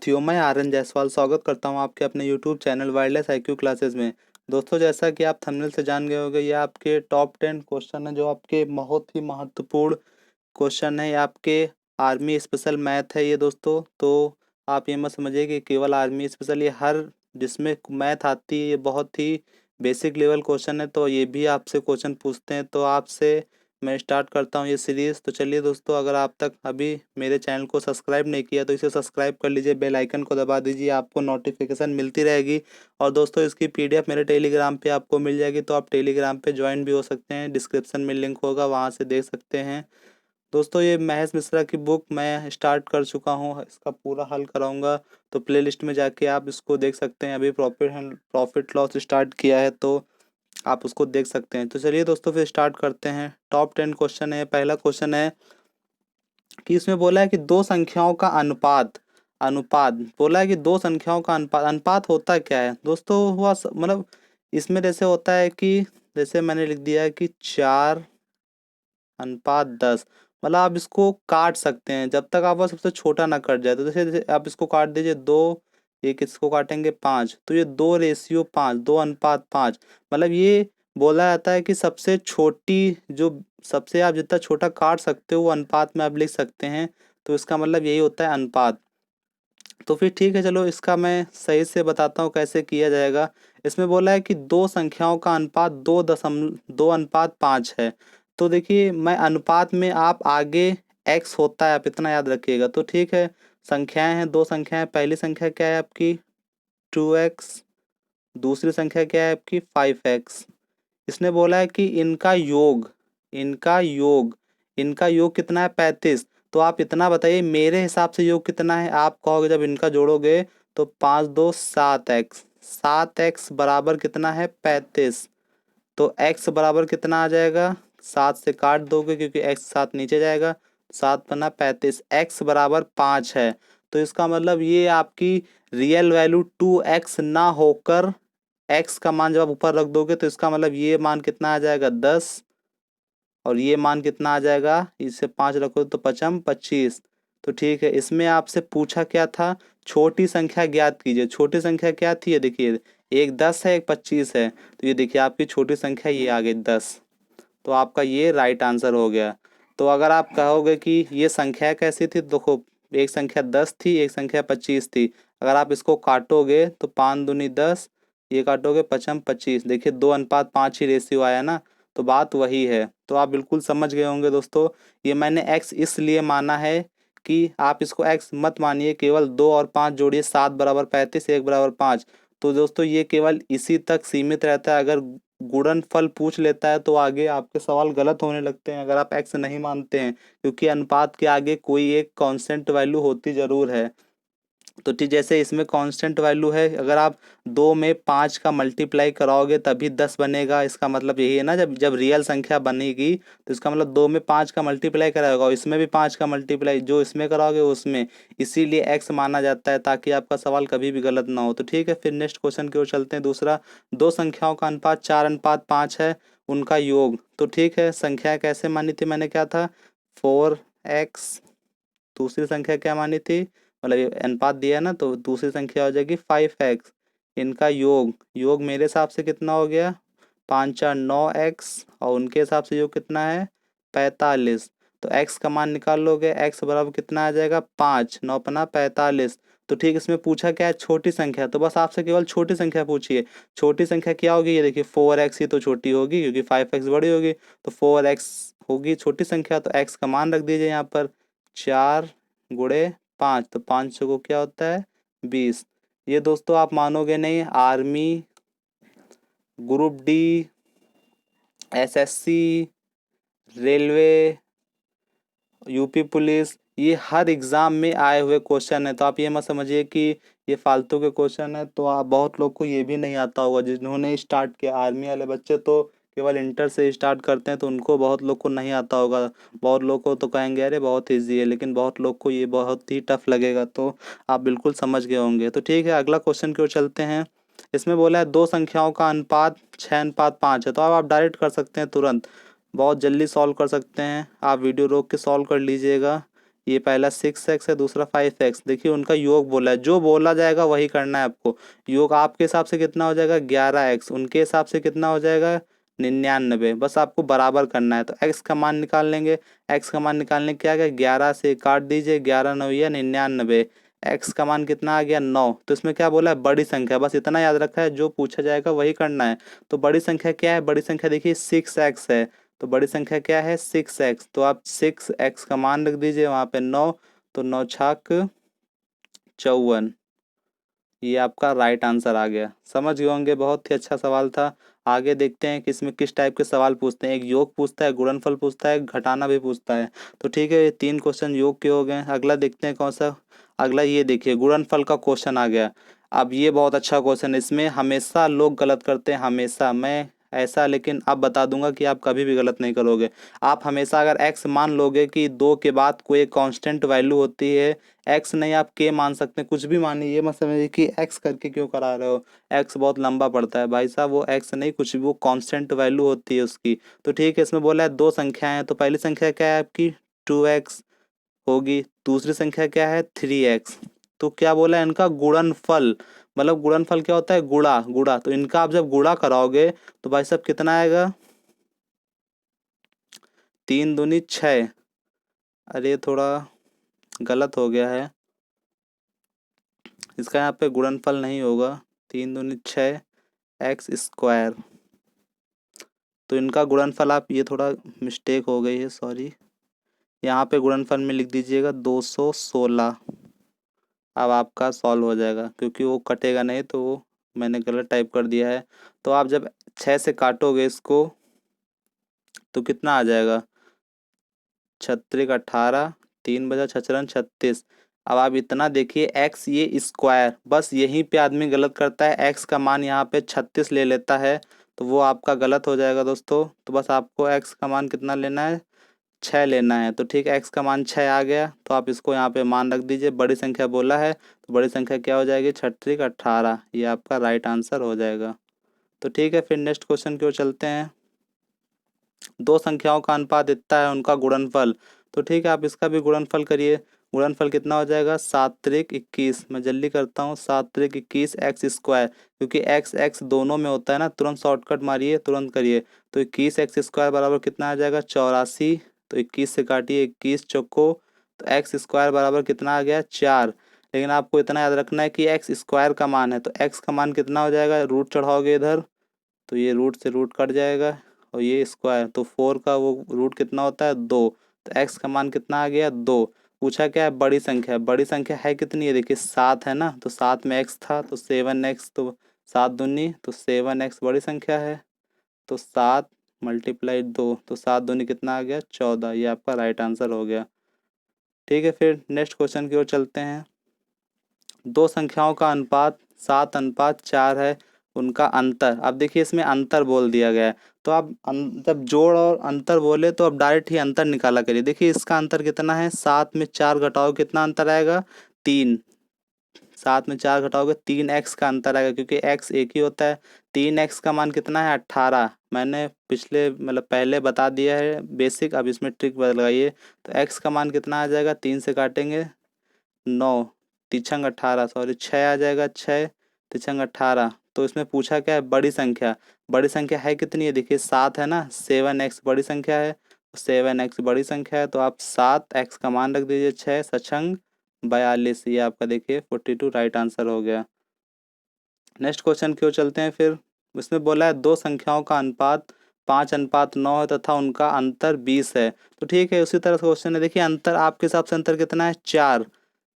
साथियों, मैं आर्यन जायसवाल स्वागत करता हूं आपके अपने YouTube channel wireless IQ classes में। दोस्तों, जैसा कि आप थंबनेल से जान गए होंगे, ये आपके टॉप 10 क्वेश्चन है जो आपके बहुत ही महत्वपूर्ण क्वेश्चन है। ये आपके आर्मी स्पेशल मैथ है ये दोस्तों। तो आप ये मत समझिए कि केवल आर्मी स्पेशल, ये हर जिसमें मैथ आती है ये बहुत ही बेसिक लेवल क्वेश्चन है। तो ये भी आपसे क्वेश्चन पूछते हैं। तो आपसे मैं स्टार्ट करता हूँ ये सीरीज़। तो चलिए दोस्तों, अगर आप तक अभी मेरे चैनल को सब्सक्राइब नहीं किया तो इसे सब्सक्राइब कर लीजिए, बेल आइकन को दबा दीजिए, आपको नोटिफिकेशन मिलती रहेगी। और दोस्तों, इसकी पीडीएफ मेरे टेलीग्राम पे आपको मिल जाएगी, तो आप टेलीग्राम पे ज्वाइन भी हो सकते हैं। डिस्क्रिप्शन में लिंक होगा, वहाँ से देख सकते हैं। दोस्तों, ये महेश मिश्रा की बुक मैं स्टार्ट कर चुका हूँ, इसका पूरा हल कराऊंगा। तो प्लेलिस्ट में जाके आप इसको देख सकते हैं। अभी प्रॉफिट लॉस स्टार्ट किया है, तो आप उसको देख सकते हैं। तो चलिए दोस्तों, फिर स्टार्ट करते हैं। टॉप 10 क्वेश्चन है। पहला क्वेश्चन है कि इसमें बोला है कि दो संख्याओं का अनुपात अनुपात बोला है कि दो संख्याओं का अनुपात अनुपात होता क्या है दोस्तों। मतलब इसमें जैसे होता है कि जैसे मैंने लिख दिया है कि 4:10। मतलब आप इसको काट सकते हैं जब तक आपका सबसे छोटा ना कट जाए। तो जैसे जैसे आप इसको काट दीजिए, दो, ये किसको काटेंगे, 5। तो ये 2:5, 2:5। मतलब ये बोला जाता है कि सबसे छोटी जो सबसे आप जितना छोटा काट सकते हो वो अनुपात में आप लिख सकते हैं। तो इसका मतलब यही होता है अनुपात। तो फिर ठीक है, चलो इसका मैं सही से बताता हूँ कैसे किया जाएगा। इसमें बोला है कि दो संख्याओं का अनुपात 2:5 है। तो देखिए, मैं अनुपात में आप आगे x होता है, आप इतना याद रखिएगा। तो ठीक है, संख्याएं हैं, दो संख्याएं। पहली संख्या क्या है आपकी 2x, दूसरी संख्या क्या है आपकी 5x। इसने बोला है कि इनका योग इनका योग कितना है 35। तो आप इतना बताइए मेरे हिसाब से योग कितना है। आप कहोगे जब इनका जोड़ोगे तो 5 2 7x, 7x बराबर कितना है 35। तो x बराबर कितना आ जाएगा, 7 से काट दोगे क्योंकि x 7 नीचे जाएगा, 7×5 = 35, x बराबर 5 है। तो इसका मतलब ये आपकी रियल वैल्यू 2x ना होकर x का मान जब आप ऊपर रख दोगे तो इसका मतलब ये मान कितना आ जाएगा 10, और ये मान कितना आ जाएगा, इससे 5 रखो तो 5×5 = 25। तो ठीक है, इसमें आपसे पूछा क्या था, छोटी संख्या ज्ञात कीजिए। छोटी संख्या क्या थी, ये देखिए, एक 10 है, एक 25 है। तो ये देखिए आपकी छोटी संख्या ये आ गई 10। तो आपका ये राइट आंसर हो गया। तो अगर आप कहोगे कि ये संख्या कैसी थी, तो देखो, एक संख्या 10 थी, एक संख्या 25 थी। अगर आप इसको काटोगे तो 5 दूनी 10, ये काटोगे 5×25। देखिए 2:5 ही रेशियो आया ना। तो बात वही है। तो आप बिल्कुल समझ गए होंगे दोस्तों। ये मैंने x इसलिए माना है कि आप इसको x मत मानिए, केवल 2 और 5 जोड़िए, 7 बराबर 35, 1 बराबर 5। तो दोस्तों, ये केवल इसी तक सीमित रहता है। अगर गुणनफल पूछ लेता है तो आगे आपके सवाल गलत होने लगते हैं, अगर आप एक्स नहीं मानते हैं, क्योंकि अनुपात के आगे कोई एक कांस्टेंट वैल्यू होती जरूर है। तो ठीक जैसे इसमें कांस्टेंट वैल्यू है, अगर आप 2 में 5 का मल्टीप्लाई कराओगे तभी 10 बनेगा। इसका मतलब यही है ना, जब जब रियल संख्या बनेगी तो इसका मतलब 2 में 5 का मल्टीप्लाई कराओगे और इसमें भी 5 का मल्टीप्लाई जो इसमें कराओगे उसमें। इसीलिए एक्स माना जाता है, ताकि आपका सवाल कभी भी गलत ना हो। तो ठीक है, फिर नेक्स्ट क्वेश्चन की ओर चलते हैं। दूसरा, दो संख्याओं का अनुपात 4:5 है, उनका योग। तो ठीक है, संख्या कैसे मानी थी, मैंने क्या था 4x, दूसरी संख्या क्या मानी थी, मतलब ये अनुपात दिया है ना, तो दूसरी संख्या हो जाएगी 5x। इनका योग योग मेरे हिसाब से कितना हो गया, 5×4 = 9x, और उनके हिसाब से योग कितना है 45। तो x का मान निकाल लोगे, x बराबर कितना आ जाएगा 5, 9×5 = 45। तो ठीक, इसमें पूछा क्या है, छोटी संख्या। तो बस आपसे केवल छोटी संख्या पूछिए। छोटी संख्या क्या होगी, ये देखिए 4x ही तो छोटी होगी, क्योंकि 5x बड़ी होगी। तो 4x होगी छोटी संख्या, तो x का मान रख दीजिए यहाँ पर 4×5। तो 500 को क्या होता है 20। ये दोस्तों आप मानोगे नहीं, army, group D, SSC, railway, UP police, ये हर एग्ज़ाम में आए हुए क्वेश्चन है। तो आप ये मत समझिए कि ये फालतू के क्वेश्चन है। तो आप बहुत लोग को ये भी नहीं आता होगा, जिन्होंने स्टार्ट किया। आर्मी वाले बच्चे तो केवल इंटर से स्टार्ट करते हैं, तो उनको बहुत लोग को नहीं आता होगा। बहुत लोग को तो कहेंगे अरे बहुत ईजी है, लेकिन बहुत लोग को ये बहुत ही टफ लगेगा। तो आप बिल्कुल समझ गए होंगे। तो ठीक है, अगला क्वेश्चन की ओर चलते हैं। इसमें बोला है दो संख्याओं का अनुपात 6:5 है। तो अब आप डायरेक्ट कर सकते हैं तुरंत, बहुत जल्दी सॉल्व कर सकते हैं। आप वीडियो रोक के सॉल्व कर लीजिएगा, ये पहला 6x है, दूसरा 5x। देखिए उनका योग बोला है, जो बोला जाएगा वही करना है आपको। योग आपके हिसाब से कितना हो जाएगा 11x, उनके हिसाब से कितना हो जाएगा 99। बस आपको बराबर करना है। तो x का मान निकाल लेंगे। x का मान निकालने क्या गया, 11 से काट दीजिए, 11 9 या 99। x का मान कितना आ गया 9। तो इसमें क्या बोला है, बड़ी संख्या। बस इतना याद रखा है, जो पूछा जाएगा वही करना है। तो बड़ी संख्या क्या है, बड़ी संख्या देखिए 6x है। तो बड़ी संख्या क्या है 6x। तो आप 6x का मान रख दीजिए वहां पे 9। तो 9 छाक 54, ये आपका राइट आंसर आ गया। समझ गए होंगे, बहुत ही अच्छा सवाल था। आगे देखते हैं कि इसमें किस टाइप के सवाल पूछते हैं। एक योग पूछता है, गुणनफल पूछता है, घटाना भी पूछता है। तो ठीक है, ये 3 क्वेश्चन योग के हो गए। अगला देखते हैं कौन सा। अगला ये देखिए, गुणनफल का क्वेश्चन आ गया। अब ये बहुत अच्छा क्वेश्चन है, इसमें हमेशा लोग गलत करते हैं, हमेशा। मैं ऐसा, लेकिन अब बता दूंगा कि आप कभी भी गलत नहीं करोगे। आप हमेशा अगर x मान लोगे कि 2 के बाद कोई कांस्टेंट वैल्यू होती है, एक्स नहीं आप के मान सकते हैं, कुछ भी मानिए। ये मत समझिए कि एक्स करके क्यों करा रहे हो, एक्स बहुत लंबा पड़ता है। भाई साहब वो एक्स नहीं, कुछ भी, वो कांस्टेंट वैल्यू होती है उसकी। तो ठीक है, इसमें बोला है 2 संख्याएं हैं। तो पहली संख्या क्या है आपकी 2x होगी, दूसरी संख्या क्या है 3x। तो क्या बोला है, इनका गुणनफल। मतलब गुणनफल क्या होता है, गुणा गुणा। तो इनका आप जब गुणा कराओगे तो भाई साहब कितना आएगा, 3 दूनी 6। अरे थोड़ा गलत हो गया है, इसका यहाँ पे गुणनफल नहीं होगा। 3 दूनी 6 एक्स स्क्वायर। तो इनका गुणनफल, आप ये थोड़ा मिस्टेक हो गई है, सॉरी। यहाँ पे गुणनफल में लिख दीजिएगा 216। अब आपका सॉल्व हो जाएगा, क्योंकि वो कटेगा नहीं, तो वो मैंने गलत टाइप कर दिया है। तो आप जब 6 से काटोगे इसको तो कितना आ जाएगा, 36 18, 3 बजा 6 36। अब आप इतना देखिए, एक्स ये स्क्वायर, बस यहीं पे आदमी गलत करता है, एक्स का मान यहाँ पे 36 ले लेता है। तो वो आपका गलत हो जाएगा दोस्तों। तो बस आपको एक्स का मान कितना लेना है, 6 लेना है। तो ठीक है, एक्स का मान 6 आ गया। तो आप इसको यहाँ पे मान रख दीजिए, बड़ी संख्या बोला है तो बड़ी संख्या क्या हो जाएगी 36 18, ये आपका राइट आंसर हो जाएगा। तो ठीक है, फिर नेक्स्ट क्वेश्चन की ओर चलते हैं। दो संख्याओं का अनुपात इतना है, उनका गुणनफल। तो ठीक है, आप इसका भी गुणनफल करिए। गुणनफल कितना हो जाएगा, 7 त्रिक 21। मैं जल्दी करता हूँ, 7 त्रिक 21 एक्स स्क्वायर। क्योंकि एक्स एक्स दोनों में होता है ना, तुरंत शॉर्टकट मारिए, तुरंत करिए। तो 21 एक्स स्क्वायर बराबर कितना आ जाएगा 84। तो 21 से काटिए, 21 चौको। तो एक्स स्क्वायर बराबर कितना आ गया 4। लेकिन आपको इतना याद रखना है कि एक्स स्क्वायर का मान है, तो एक्स का मान कितना हो जाएगा, रूट चढ़ाओगे इधर तो ये रूट से रूट कट जाएगा, और ये स्क्वायर, तो 4 का वो रूट कितना होता है 2। तो एक्स का मान कितना आ गया 2। पूछा क्या है, बड़ी संख्या। बड़ी संख्या है कितनी है, देखिए 7 है ना, तो 7 में एक्स था तो 7x। तो 7 दूनी तो 7x बड़ी संख्या है। तो 7 मल्टीप्लाई 2, तो 7 दूनी कितना आ गया 14, ये आपका राइट आंसर हो गया। ठीक है, फिर नेक्स्ट क्वेश्चन की ओर चलते हैं। दो संख्याओं का अनुपात 7:4 है, उनका अंतर। अब देखिए इसमें अंतर बोल दिया गया है, तो आप जब जोड़ और अंतर बोले तो अब डायरेक्ट ही अंतर निकाला करिए। देखिए इसका अंतर कितना है, 7 में 4 घटाओ कितना अंतर आएगा 3। 7 में 4 घटाओगे 3x का अंतर आएगा, क्योंकि x एक ही होता है। 3x का मान कितना है 18। मैंने पिछले मतलब पहले बता दिया है बेसिक, अब इसमें ट्रिक लगाइए। तो x का मान कितना आ जाएगा, 3 से काटेंगे 9, तिछंग 18, सॉरी 6 आ जाएगा, 6 तिछंग 18। तो इसमें पूछा क्या है, बड़ी संख्या। बड़ी संख्या है कितनी है, देखिए 7 है ना, 7x बड़ी संख्या है। 7x बड़ी संख्या है, तो आप 7x का मान रख दीजिए, 6 सछंग 42, ये आपका देखिए 42 राइट आंसर हो गया। नेक्स्ट क्वेश्चन की ओर चलते हैं फिर। इसमें बोला है दो संख्याओं का अनुपात 5:9 है तथा उनका अंतर 20 है। तो ठीक है, उसी तरह से क्वेश्चन है। देखिए अंतर आपके हिसाब से अंतर कितना है 4।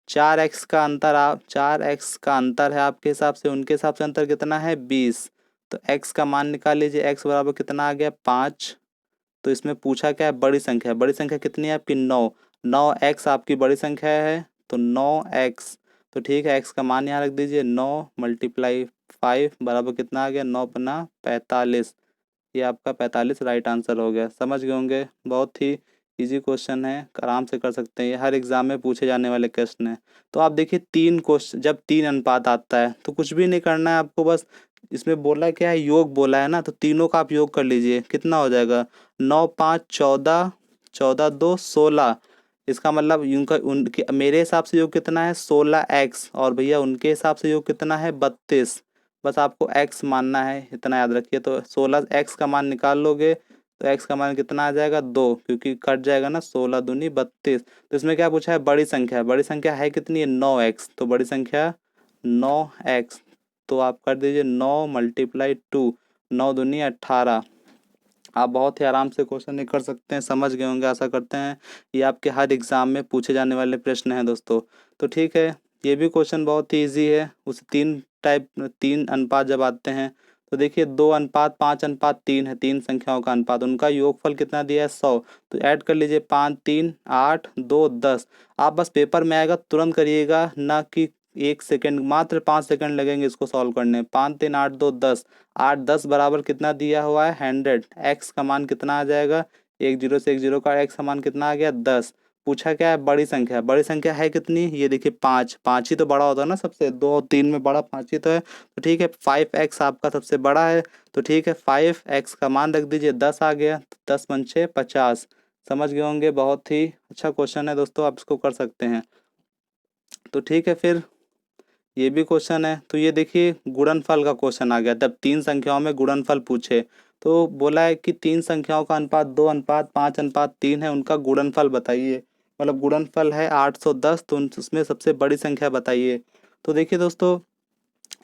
4x का अंतर, आप 4x का अंतर है आपके हिसाब से, उनके हिसाब से अंतर कितना है 20। तो x का मान निकाल लीजिए, x बराबर कितना आ गया 5। तो इसमें पूछा क्या है, बड़ी संख्या। बड़ी संख्या कितनी है आपकी 9। 9x आपकी बड़ी संख्या है, तो 9x। तो ठीक है, x का मान यहाँ रख दीजिए, 9 मल्टीप्लाई 5 बराबर कितना आ गया 9×5 = 45, ये आपका 45 राइट आंसर हो गया। समझ गए होंगे, बहुत ही इजी क्वेश्चन है, आराम से कर सकते हैं, ये हर एग्जाम में पूछे जाने वाले क्वेश्चन है। तो आप देखिए 3 क्वेश्चन, जब 3 अनुपात आता है तो कुछ भी नहीं करना है आपको, बस इसमें बोला क्या है, योग बोला है ना, तो तीनों का आप योग कर लीजिए, कितना हो जाएगा 9 5 14, 14 2 16। इसका मतलब उनका उनके मेरे हिसाब से योग कितना है 16x, और भैया उनके हिसाब से योग कितना है 32। बस आपको x मानना है, इतना याद रखिए। तो 16x का मान निकाल लोगे तो x का मान कितना आ जाएगा 2, क्योंकि कट जाएगा ना, 16 दूनी 32। तो इसमें क्या पूछा है, बड़ी संख्या है। बड़ी संख्या है कितनी है 9x, तो बड़ी संख्या 9x। तो आप कर दीजिए 9 × 2, 9 दूनी 18। आप बहुत ही आराम से क्वेश्चन ये कर सकते हैं, समझ गए होंगे आशा करते हैं। ये आपके हर एग्जाम में पूछे जाने वाले प्रश्न हैं दोस्तों। तो ठीक है, ये भी क्वेश्चन बहुत ही ईजी है। उस तीन अनुपात जब आते हैं तो देखिए 2:5:3 है, तीन संख्याओं का अनुपात, उनका योगफल कितना दिया है 100। तो ऐड कर लीजिए 5 3 8 2 10। आप बस पेपर में आएगा तुरंत करिएगा, ना कि 1 सेकंड, मात्र 5 सेकंड लगेंगे इसको सॉल्व करने। 5 3 8 2 10, 8 10 बराबर कितना दिया हुआ है 100। एक्स का मान कितना आ जाएगा, एक जीरो से एक जीरो का एक्स का मान कितना आ गया 10। पूछा क्या है, बड़ी संख्या। बड़ी संख्या है कितनी, ये देखिए 5, 5 ही तो बड़ा होता है ना सबसे, 2 और 3 में बड़ा 5 ही तो है। तो ठीक है 5x आपका सबसे बड़ा है। तो ठीक है 5x का मान रख दीजिए, 10 आ गया। 10 पंचे 50। समझ गए होंगे, बहुत ही अच्छा क्वेश्चन है दोस्तों, आप इसको कर सकते हैं। तो ठीक है, फिर ये भी क्वेश्चन है। तो ये देखिए गुणनफल का क्वेश्चन आ गया, तब तीन संख्याओं में गुणनफल पूछे। तो बोला है कि तीन संख्याओं का अनुपात 2:5:3 है, उनका गुणनफल बताइए। मतलब गुणनफल है 810, तो उसमें सबसे बड़ी संख्या बताइए। तो देखिए दोस्तों,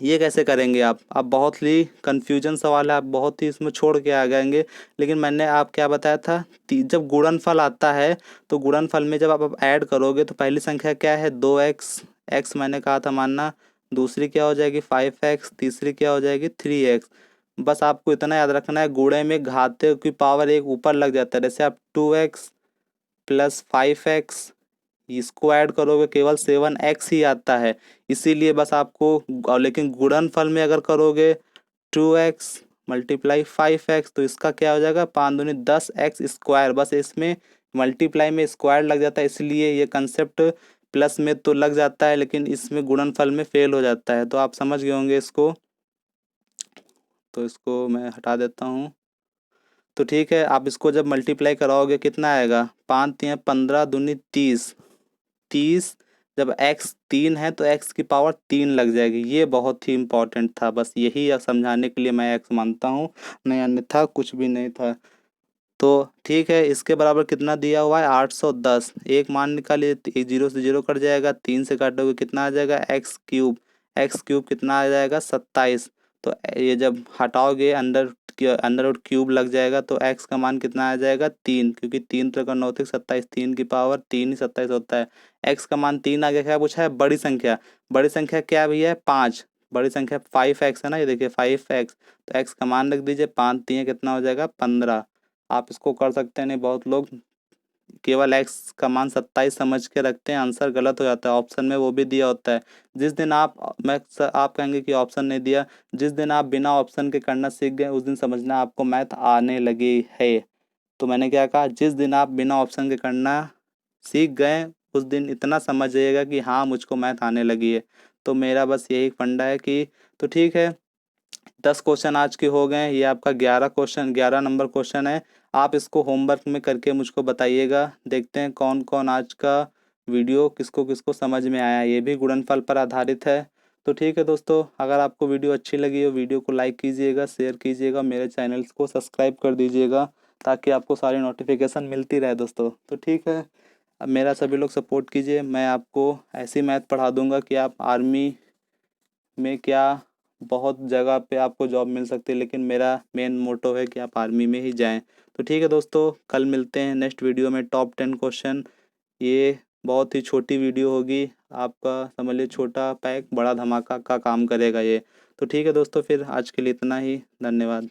ये कैसे करेंगे आप बहुत ही कंफ्यूजन सवाल है, आप बहुत ही इसमें छोड़ के आ जाएंगे। लेकिन मैंने आप क्या बताया था, जब गुणनफल आता है तो गुणनफल में जब आप ऐड करोगे तो पहली संख्या क्या है 2x, x मैंने कहा था मानना। दूसरी क्या हो जाएगी 5x, तीसरी क्या हो जाएगी 3x। बस आपको इतना याद रखना है, गुणे में घाते की पावर एक ऊपर लग जाता है। जैसे आप 2x + 5x, इसको ऐड करोगे केवल 7x ही आता है। इसीलिए बस आपको लेकिन गुणनफल में अगर करोगे 2x × 5x, तो इसका क्या हो जाएगा 5 दूनी 10x²। बस इसमें मल्टीप्लाई में स्क्वायर लग जाता है, इसलिए ये कंसेप्ट प्लस में तो लग जाता है लेकिन इसमें गुणनफल में फेल हो जाता है। तो आप समझ गए होंगे इसको, तो इसको मैं हटा देता हूँ। तो ठीक है, आप इसको जब मल्टीप्लाई कराओगे कितना आएगा, 5 3 15 दूनी 30। 30, जब x 3 है तो x की पावर 3 लग जाएगी। ये बहुत ही इम्पोर्टेंट था, बस यही समझाने के लिए मैं x मानता हूँ, नहीं अन्यथा कुछ भी नहीं था। तो ठीक है, इसके बराबर कितना दिया हुआ है 810। एक मान निकालिए, एक जीरो से जीरो कट जाएगा, 3 से काटोगे कितना आ जाएगा x³ x³ कितना आ जाएगा 27। तो ये जब हटाओगे अंडर रूट क्यूब लग जाएगा, तो x का मान कितना आ जाएगा 3, क्योंकि 3 3 9 27, 3 की पावर 3 ही 27 होता है। x का मान 3 आ गया। क्या पूछा है, बड़ी संख्या। बड़ी संख्या क्या भैया है 5। बड़ी संख्या 5x है ना, ये देखिए 5x। तो x का मान रख दीजिए, 5 3 कितना हो जाएगा 15। आप इसको कर सकते हैं। नहीं, बहुत लोग केवल x का मान 27 समझ के रखते हैं, आंसर गलत हो जाता है। ऑप्शन में वो भी दिया होता है। जिस दिन आप कहेंगे कि ऑप्शन नहीं दिया, जिस दिन आप बिना ऑप्शन के करना सीख गए उस दिन समझना आपको मैथ आने लगी है। तो मैंने क्या कहा, जिस दिन आप बिना ऑप्शन के करना सीख गए उस दिन इतना समझ जाइएगा कि हाँ मुझको मैथ आने लगी है। तो मेरा बस यही फंडा है कि, तो ठीक है 10 क्वेश्चन आज के हो गए। ये आपका 11 नंबर क्वेश्चन है। आप इसको होमवर्क में करके मुझको बताइएगा। देखते हैं कौन कौन आज का वीडियो किसको किसको समझ में आया। ये भी गुणनफल पर आधारित है। तो ठीक है दोस्तों, अगर आपको वीडियो अच्छी लगी हो वीडियो को लाइक कीजिएगा, शेयर कीजिएगा, मेरे चैनल को सब्सक्राइब कर दीजिएगा ताकि आपको सारी नोटिफिकेशन मिलती रहे दोस्तों। तो ठीक है, अब मेरा सभी लोग सपोर्ट कीजिए। मैं आपको ऐसी मैथ पढ़ा दूंगा कि आप आर्मी में क्या, बहुत जगह पे आपको जॉब मिल सकती है, लेकिन मेरा मेन मोटो है कि आप आर्मी में ही जाएं। तो ठीक है दोस्तों, कल मिलते हैं नेक्स्ट वीडियो में टॉप 10 क्वेश्चन। ये बहुत ही छोटी वीडियो होगी, आपका समझ लीजिए छोटा पैक बड़ा धमाका का काम करेगा ये। तो ठीक है दोस्तों, फिर आज के लिए इतना ही, धन्यवाद।